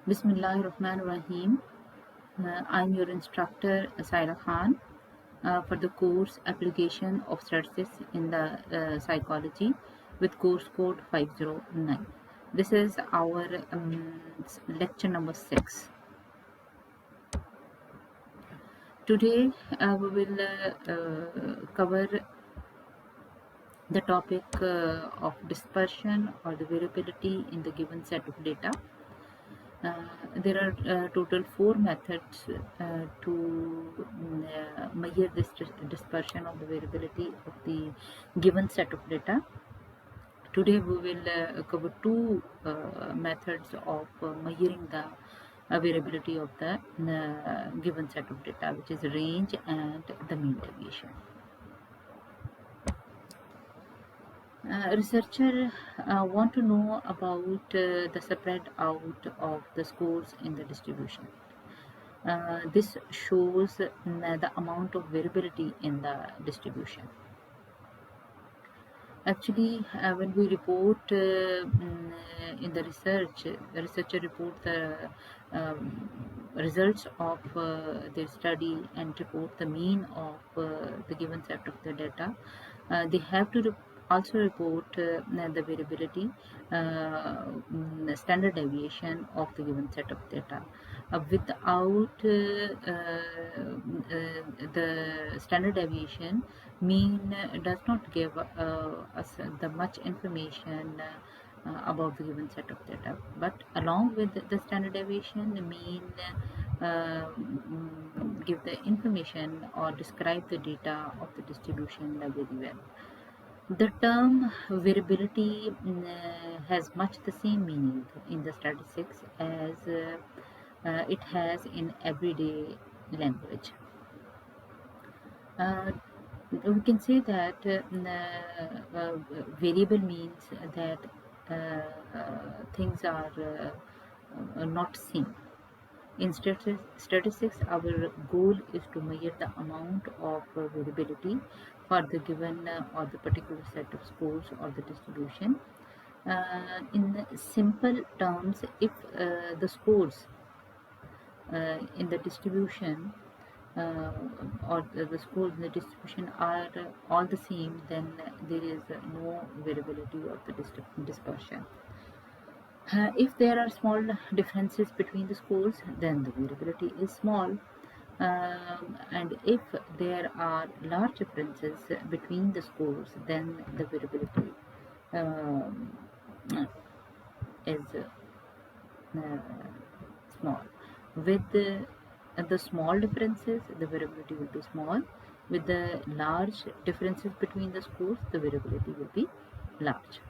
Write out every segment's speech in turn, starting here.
Bismillahirrahmanirrahim. I'm your instructor, Saira Khan, for the course Application of Statistics in the Psychology with course code 509. This is our lecture number 6. Today we will cover the topic of dispersion or the variability in the given set of data. There are total 4 methods to measure this dispersion of the variability of the given set of data. Today we will cover 2 methods of measuring the variability of the given set of data, which is range and the mean deviation. Researchers want to know about the spread out of the scores in the distribution. This shows the amount of variability in the distribution. Actually, when we report in the researcher report the results of their study and report the mean of the given set of the data. They have to also report the variability, the standard deviation of the given set of data. Without the standard deviation, mean does not give us the much information about the given set of data, but along with the standard deviation, the mean give the information or describe the data of the distribution very well. The term variability has much the same meaning in the statistics as it has in everyday language. We can say that variable means that things are not same. In statistics, our goal is to measure the amount of variability for the given or the particular set of scores or the distribution. In simple terms, if the scores in the distribution or the scores in the distribution are all the same, then there is no variability of the dispersion. If there are small differences between the scores, then the variability is small. And if there are large differences between the scores, then the variability is small. With the small differences, the variability will be small. With the large differences between the scores, the variability will be large.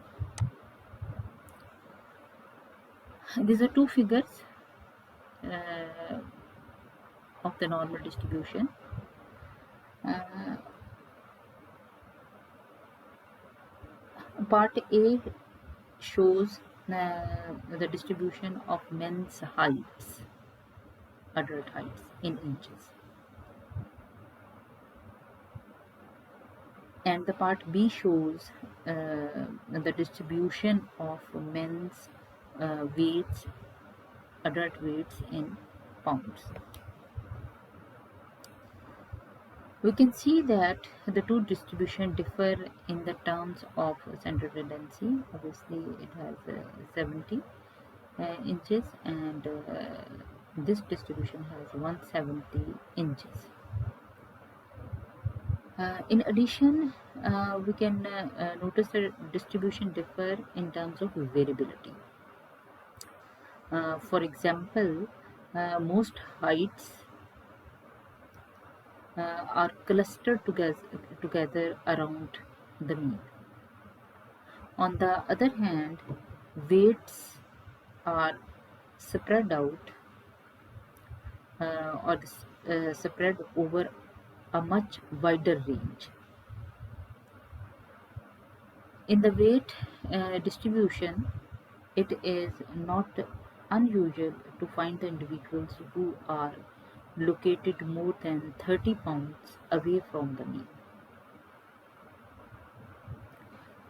These are two figures of the normal distribution. Part A shows the distribution of men's heights, adult heights in inches. And the part B shows the distribution of men's weights, adult weights in pounds. We can see that the two distributions differ in the terms of central tendency. Obviously, it has 70 inches, and this distribution has 170 inches. In addition, we can notice the distribution differ in terms of variability. For example, most heights are clustered together around the mean. On the other hand, weights are spread out or spread over a much wider range. In the weight distribution, it is not unusual to find the individuals who are located more than 30 pounds away from the mean.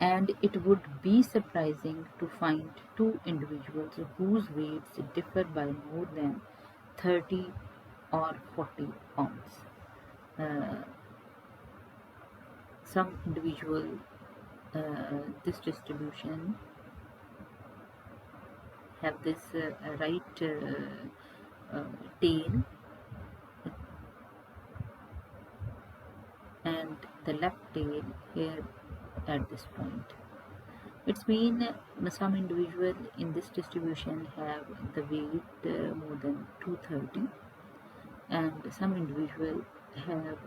and it would be surprising to find two individuals whose weights differ by more than 30 or 40 pounds. Uh, some individual, this distribution have this right uh, tail and the left tail here at this point. It's been some individual in this distribution have the weight more than 230, and some individual have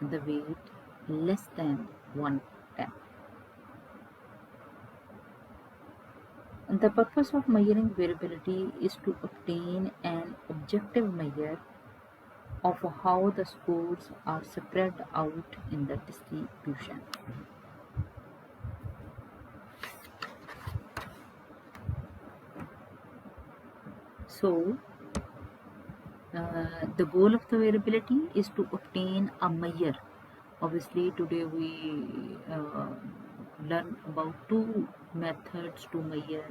the weight less than 110. And the purpose of measuring variability is to obtain an objective measure of how the scores are spread out in the distribution. So, the goal of the variability is to obtain a measure. Obviously, today we learn about two methods to measure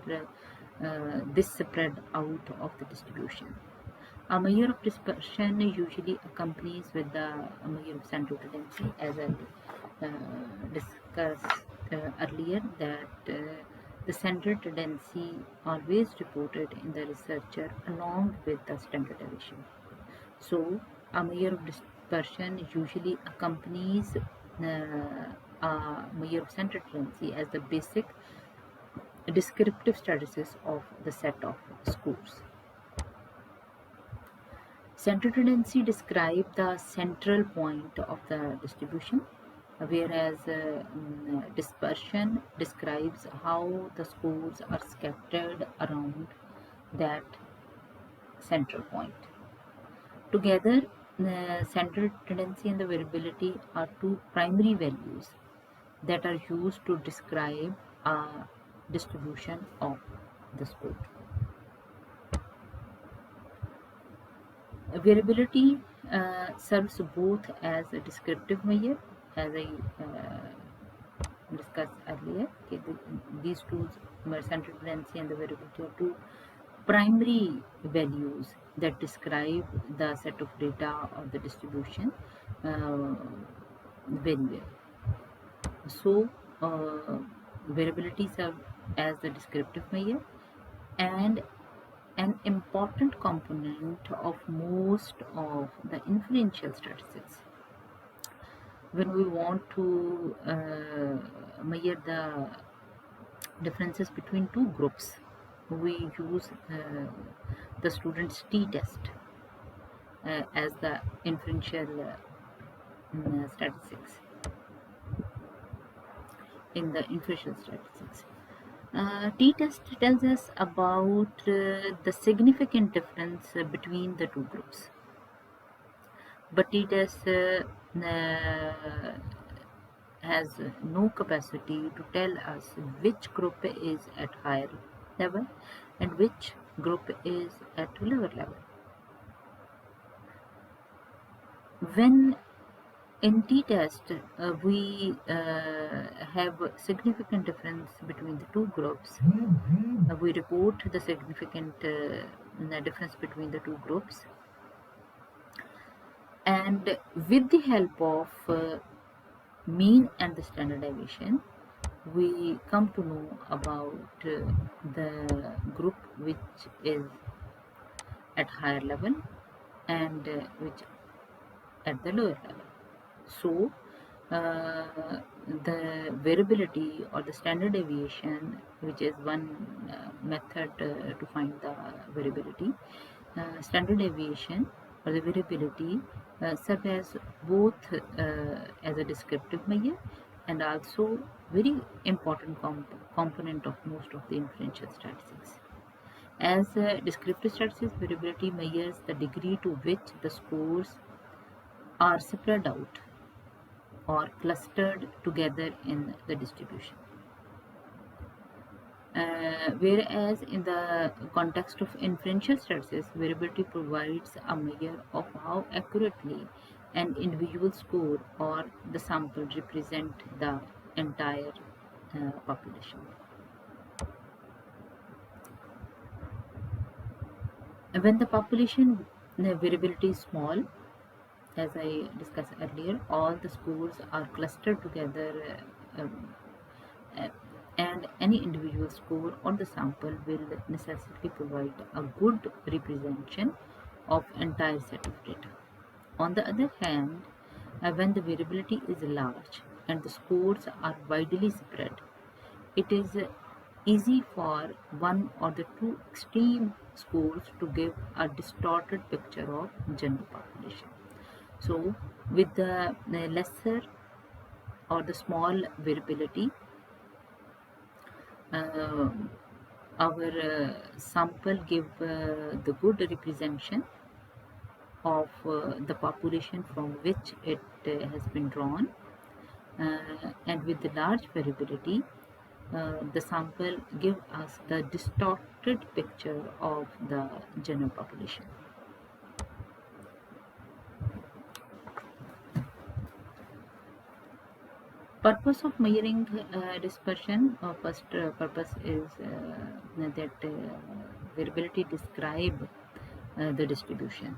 this spread out of the distribution. A measure of dispersion usually accompanies with the measure of central tendency, as I discussed earlier, that the central tendency always reported in the researcher along with the standard deviation. So, a measure of dispersion usually accompanies a measure of central tendency as the basic descriptive statistics of the set of scores. Central tendency describes the central point of the distribution, whereas dispersion describes how the scores are scattered around that central point. Together, the central tendency and the variability are two primary values that are used to describe a distribution of the score. Variability serves both as a descriptive measure, as I discussed earlier. Okay, these two, central tendency and the variability, are two primary values that describe the set of data or the distribution very well. So, variability serves as the descriptive measure and an important component of most of the inferential statistics. When we want to measure the differences between two groups, we use the student's t-test as the inferential statistics in the inferential statistics. T-test tells us about the significant difference between the two groups. But t-test has no capacity to tell us which group is at higher level and which group is at lower level. When in t-test we have significant difference between the two groups, we report the significant difference between the two groups, and with the help of mean and the standard deviation, we come to know about the group which is at higher level and which at the lower level. So, the variability or the standard deviation, which is one method to find the variability, standard deviation or the variability serve as both as a descriptive measure and also very important component of most of the inferential statistics. As descriptive statistics, variability measures the degree to which the scores are spread out or clustered together in the distribution. Whereas in the context of inferential statistics, variability provides a measure of how accurately an individual score or the sample represent the entire population. When the population variability is small, as I discussed earlier, all the scores are clustered together, uh, and any individual score on the sample will necessarily provide a good representation of entire set of data. On the other hand, when the variability is large and the scores are widely spread, it is easy for one or the two extreme scores to give a distorted picture of general population. So, with the lesser or the small variability, uh, our sample give the good representation of the population from which it has been drawn, and with the large variability, the sample give us the distorted picture of the general population. Purpose of measuring dispersion. First purpose is that variability describe the distribution.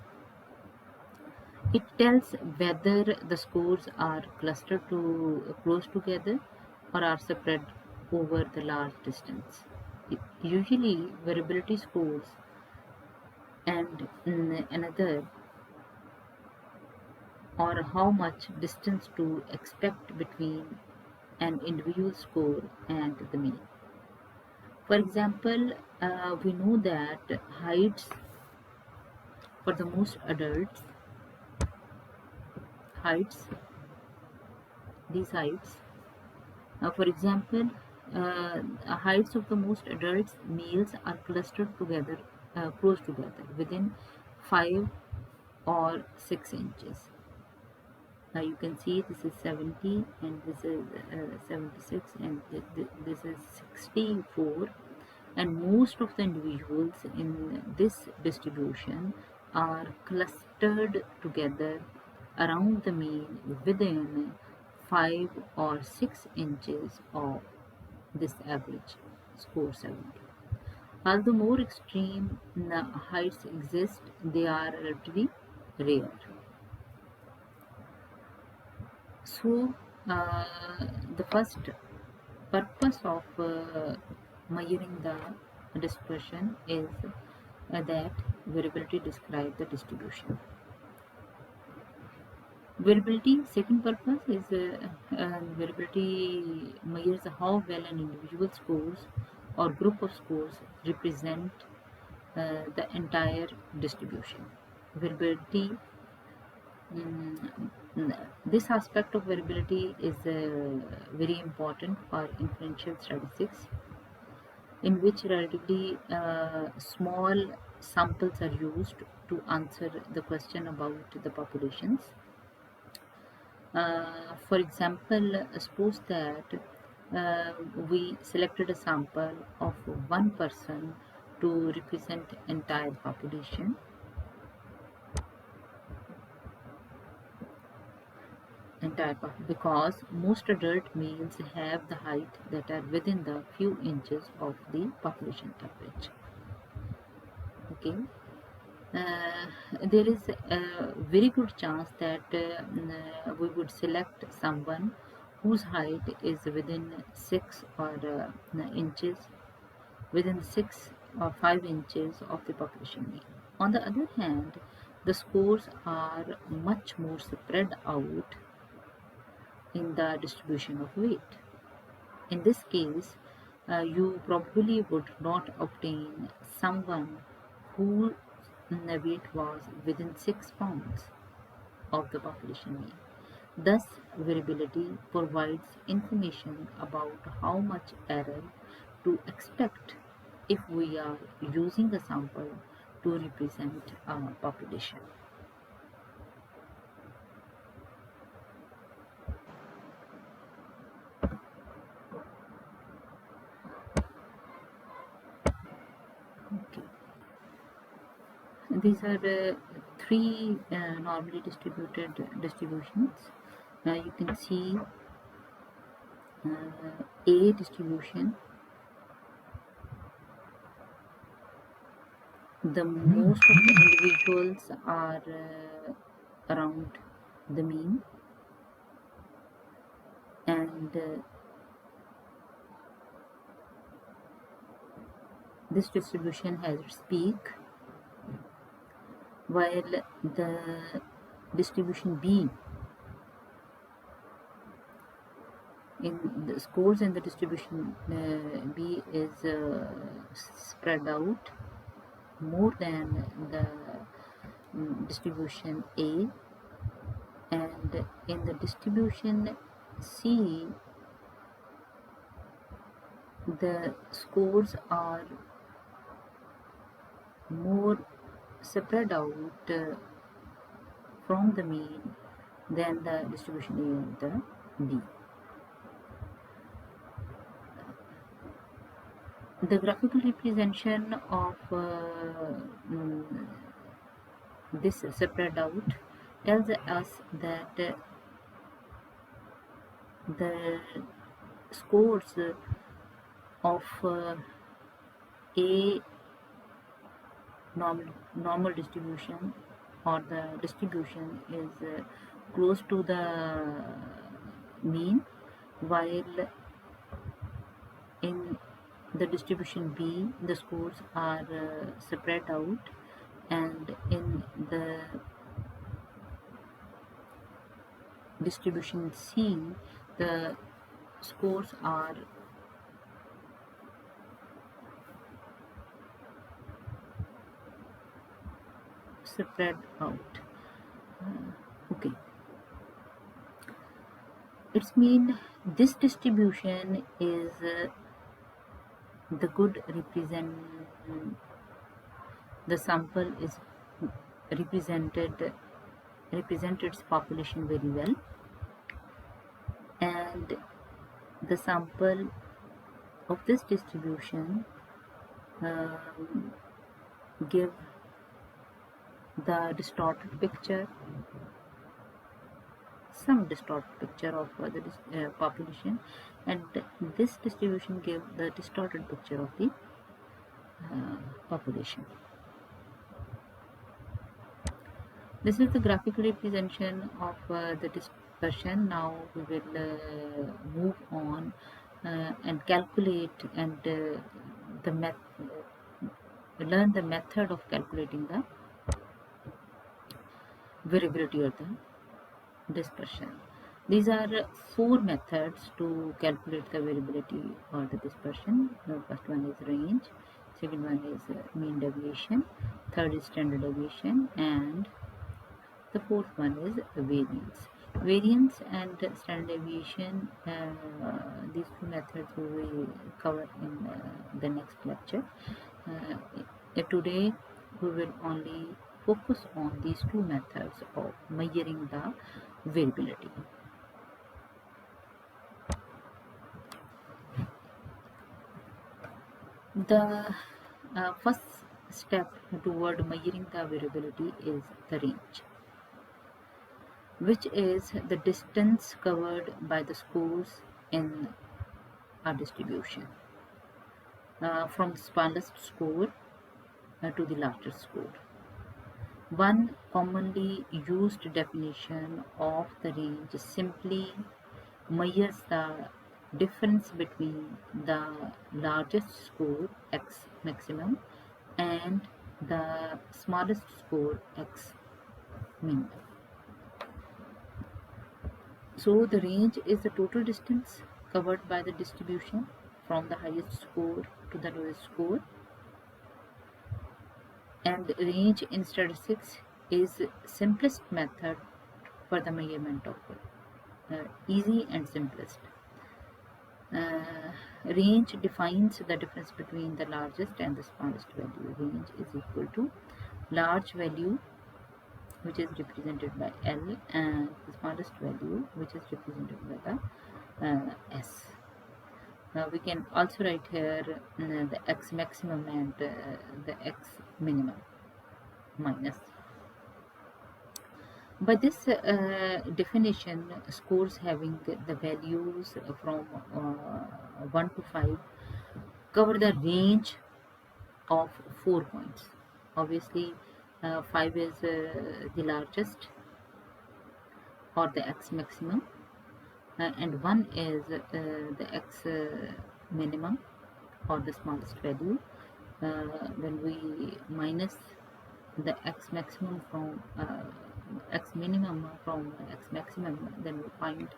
It tells whether the scores are clustered to close together or are spread over the large distance. Usually, variability scores and another, or how much distance to expect between an individual score and the mean. For example, we know that heights for the most adults, heights, these heights, for example, heights of the most adults males are clustered together, close together within 5 or 6 inches. Now you can see this is 70 and this is 76 and this is 64, and most of the individuals in this distribution are clustered together around the mean within 5 or 6 inches of this average score 70. Although more extreme heights exist, they are relatively rare. So, the first purpose of measuring the dispersion is that variability describes the distribution. Variability, second purpose is variability measures how well an individual scores or group of scores represent the entire distribution. Variability, this aspect of variability is very important for inferential statistics, in which relatively small samples are used to answer the question about the populations. For example, suppose that we selected a sample of one person to represent entire population. Because most adult males have the height that are within the few inches of the population average. Okay, there is a very good chance that we would select someone whose height is within 6 or inches, within 6 or 5 inches of the population mean. On the other hand, the scores are much more spread out in the distribution of weight. In this case, you probably would not obtain someone whose weight was within 6 pounds of the population mean. Thus, variability provides information about how much error to expect if we are using a sample to represent a population. Okay. These are three normally distributed distributions. You can see A distribution, the most of the individuals are around the mean, and this distribution has its peak, while the distribution B, in the scores in the distribution B is spread out more than the distribution A, and in the distribution C the scores are more spread out from the mean than the distribution A and the B. The graphical representation of this spread out tells us that the scores of A normal distribution, or the distribution, is close to the mean, while in the distribution B the scores are spread out, and in the distribution C the scores are spread out. Okay, it's mean this distribution is the good the sample is represented its population very well, and the sample of this distribution give the distorted picture, some distorted picture of the population, and this distribution give the distorted picture of the population. This is the graphical representation of the dispersion. Now we will move on and calculate and learn the method of calculating the variability of the dispersion. These are 4 methods to calculate the variability or the dispersion. The first one is range, second one is mean deviation, third is standard deviation, and the fourth one is variance. Variance and standard deviation, these two methods we will cover in the next lecture. Today we will only focus on these two methods of measuring the variability. The first step toward measuring the variability is the range, which is the distance covered by the scores in a distribution from the smallest score to the largest score. One commonly used definition of the range simply measures the difference between the largest score x maximum and the smallest score x min. So the range is the total distance covered by the distribution from the highest score to the lowest score, and range in statistics is simplest method for the measurement of it. Easy and simplest. Range defines the difference between the largest and the smallest value. Range is equal to large value, which is represented by L, and the smallest value, which is represented by the S. Now we can also write here the x maximum and the x minimum minus. By this definition, scores having the values from 1 to 5 cover the range of 4 points. Obviously, 5 is the largest or the x maximum, and 1 is the x minimum or the smallest value. When we minus the x maximum from x minimum from x maximum, then we find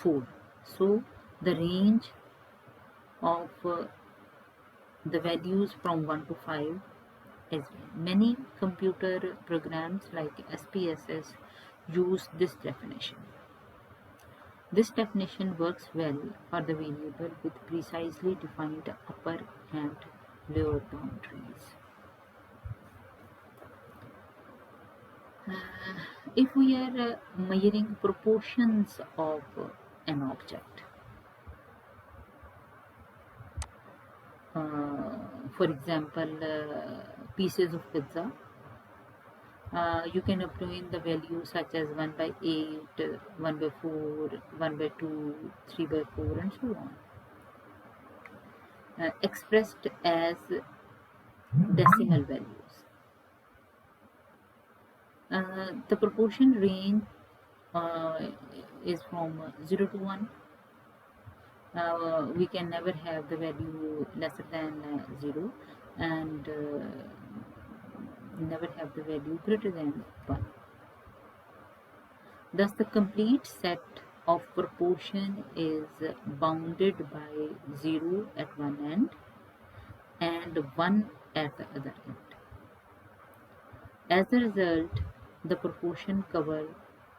4. So the range of the values from 1 to 5 is many computer programs like SPSS use this definition. This definition works well for the variable with precisely defined upper and lower boundaries. If we are measuring proportions of an object, for example, pieces of pizza, you can obtain the values such as 1 by 8, 1 by 4, 1 by 2, 3 by 4, and so on, expressed as decimal values. The proportion range uh, is from 0 to 1. We can never have the value lesser than 0, and never have the value greater than 1. Thus, the complete set of proportion is bounded by 0 at one end and 1 at the other end. As a result, the proportion covers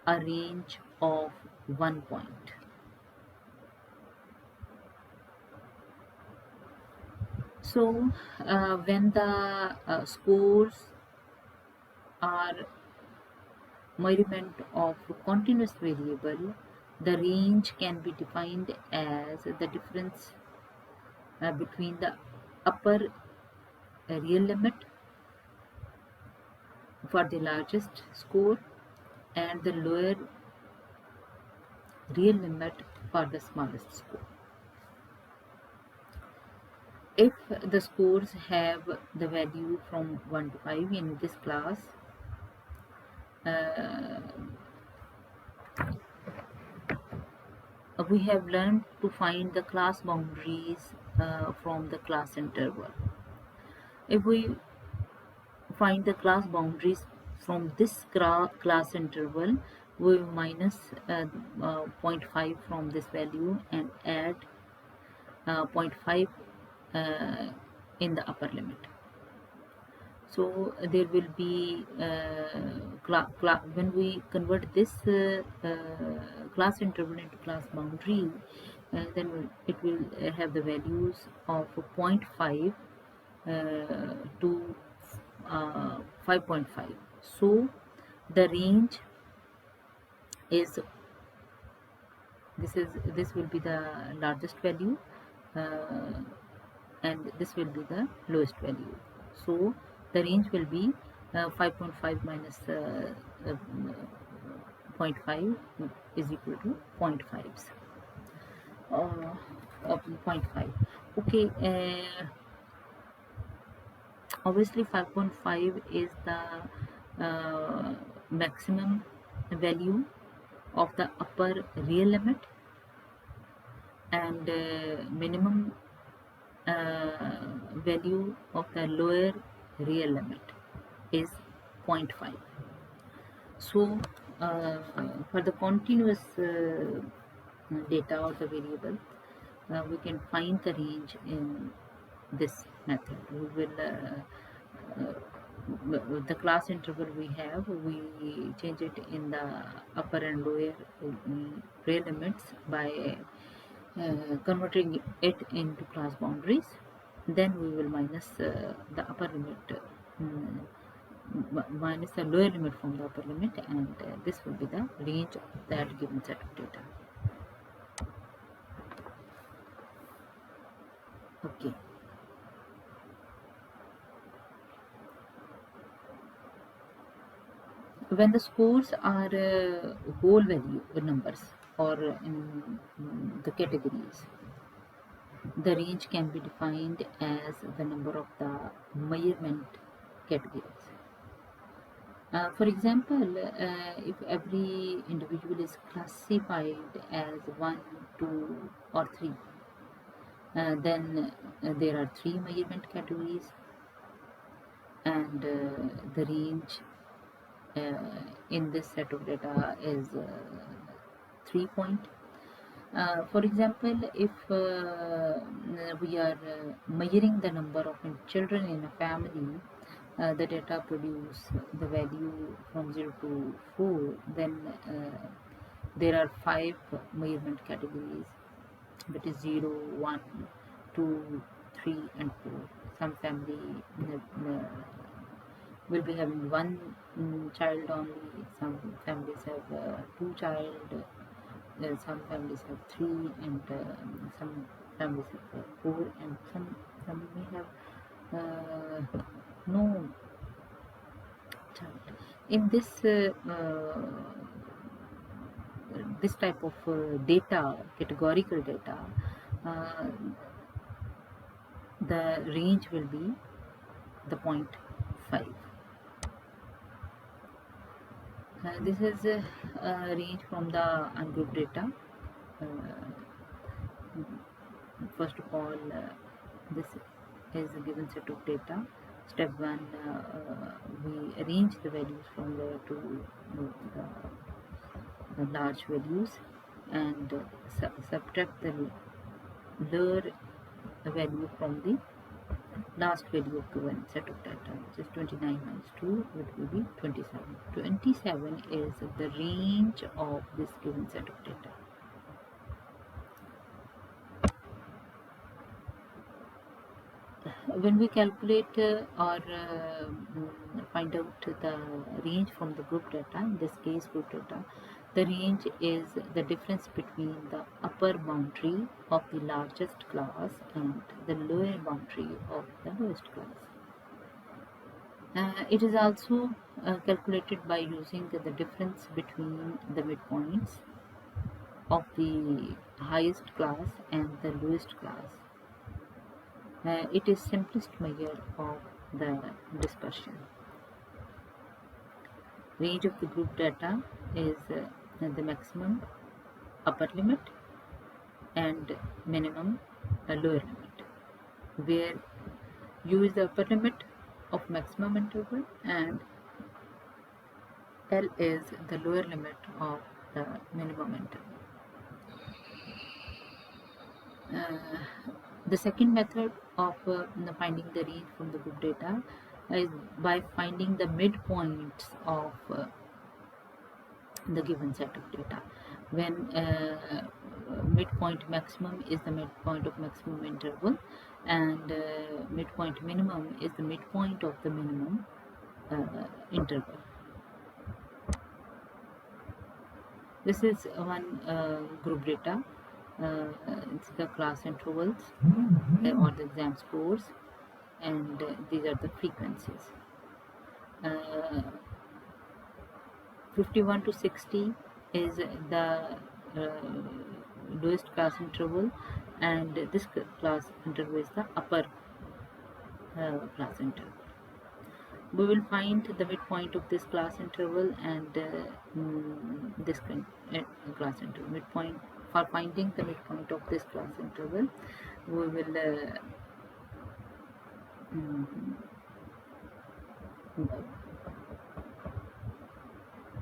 a range of 1 point. So, when the scores are measurement of continuous variable, the range can be defined as the difference between the upper real limit for the largest score and the lower real limit for the smallest score. If the scores have the value from 1 to 5 in this class, uh, we have learned to find the class boundaries from the class interval. If we find the class boundaries from this class interval, we minus 0.5 from this value and add 0.5 uh, in the upper limit. So there will be when we convert this class interval into class boundary, then it will have the values of 0.5 to 5.5. So the range is this will be the largest value, and this will be the lowest value. So the range will be 5.5 minus 0.5 is equal to 0.5. Uh, 0.5. Okay. Obviously 5.5 is the maximum value of the upper real limit, and minimum value of the lower real limit is 0.5. So for the continuous data or the variable, we can find the range in this method. We will the class interval we have, we change it in the upper and lower real limits by converting it into class boundaries. Then we will minus the upper limit minus the lower limit from the upper limit, and this will be the range of that given set of data. Okay. When the scores are whole value numbers or in the categories, the range can be defined as the number of the measurement categories. For example, if every individual is classified as 1, 2, or 3, then there are 3 measurement categories, and the range in this set of data is 3 point. For example, if we are measuring the number of children in a family, the data produce the value from 0 to 4, then there are 5 measurement categories, that is 0, 1, 2, 3, and 4. Some family will be having one child only, some families have two child, some families have 3, and some families have 4, and some family may have no child. In this type of data, categorical data, uh, the range will be the 0.5. This is a range from the ungrouped data. First of all, this is a given set of data. Step 1, we arrange the values from lower to the large values, and subtract the lower value from the last value of given set of data, which is 29 minus 2, which will be 27. 27 is the range of this given set of data. When we calculate or find out the range from the group data, in this case group data, the range is the difference between the upper boundary of the largest class and the lower boundary of the lowest class. It is also calculated by using the difference between the midpoints of the highest class and the lowest class. It is simplest measure of the dispersion. Range of the group data is the maximum upper limit and minimum lower limit, where U is the upper limit of maximum interval and L is the lower limit of the minimum interval. The second method of finding the range from the group data is by finding the midpoints of the given set of data. When midpoint maximum is the midpoint of maximum interval, and midpoint minimum is the midpoint of the minimum interval. This is one group data. It's the class intervals or the exam scores, and these are the frequencies. 51 to 60 is the lowest class interval, and this class interval is the upper class interval. We will find the midpoint of this class interval and this class interval. Midpoint, for finding the midpoint of this class interval, we will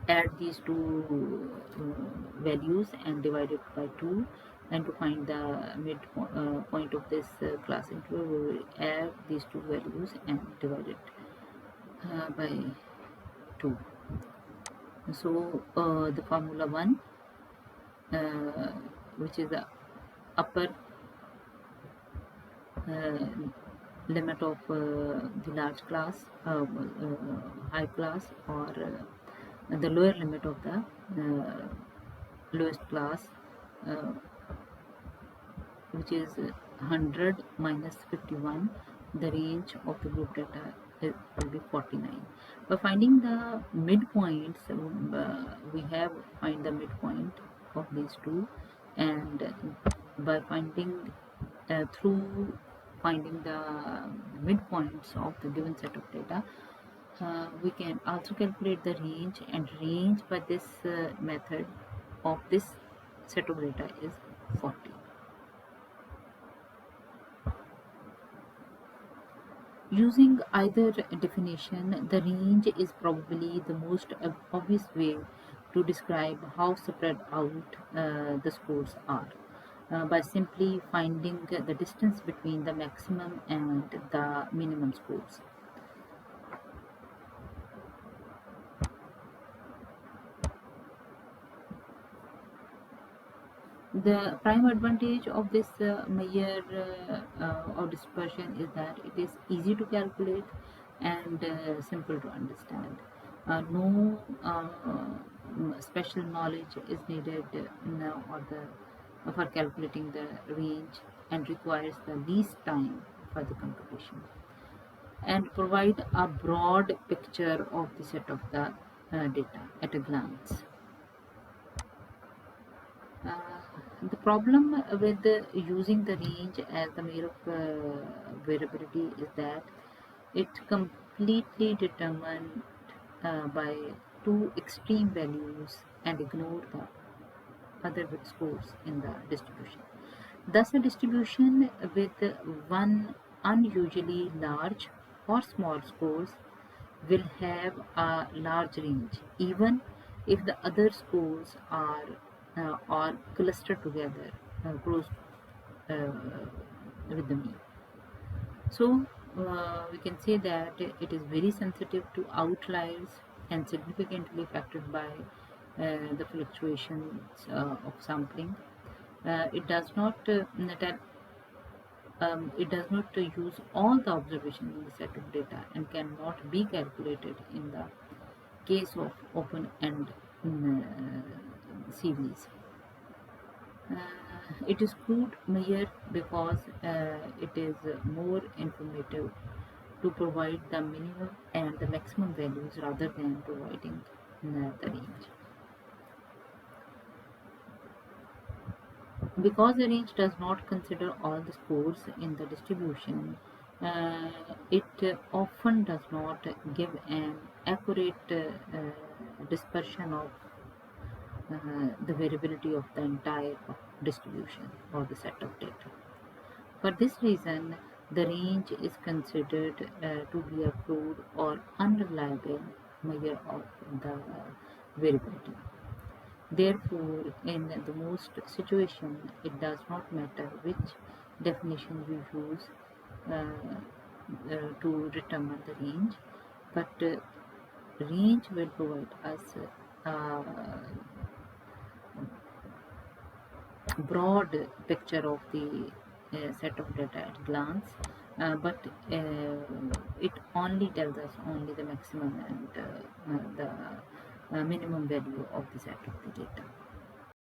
add these two values and divide it by 2, and to find the midpoint of this class interval, we will add these two values and divide it by 2. So the formula 1, which is the upper limit of the large class, high class, or the lower limit of the lowest class, which is 100 minus 51. The range of the group data it will be 49. By finding the midpoints, we have find the midpoint of these two, and by finding through finding the midpoints of the given set of data, we can also calculate the range, and range by this method of this set of data is 40. Using either definition, the range is probably the most obvious way to describe how spread out the scores are, by simply finding the distance between the maximum and the minimum scores. The prime advantage of this measure of dispersion is that it is easy to calculate and simple to understand. No special knowledge is needed for calculating the range, and requires the least time for the computation, and provide a broad picture of the set of the data at a glance. The problem with using the range as the measure of variability is that it completely determined by two extreme values and ignore the other scores in the distribution. Thus, a distribution with one unusually large or small scores will have a large range, even if the other scores are clustered together close uh, with the mean. So we can say that it is very sensitive to outliers and significantly affected by the fluctuations of sampling. It does not it does not use all the observations in the set of data, and cannot be calculated in the case of open-end series. Uh, it is crude measure because it is more informative to provide the minimum and the maximum values rather than providing the range. Because the range does not consider all the scores in the distribution, it often does not give an accurate dispersion of the variability of the entire distribution or the set of data. For this reason, the range is considered to be a crude or unreliable measure of the variability. Therefore, in the most situation, it does not matter which definition we use to determine the range, but range will provide us a broad picture of the set of data at glance, but it only tells us only the maximum and the minimum value of the set of the data.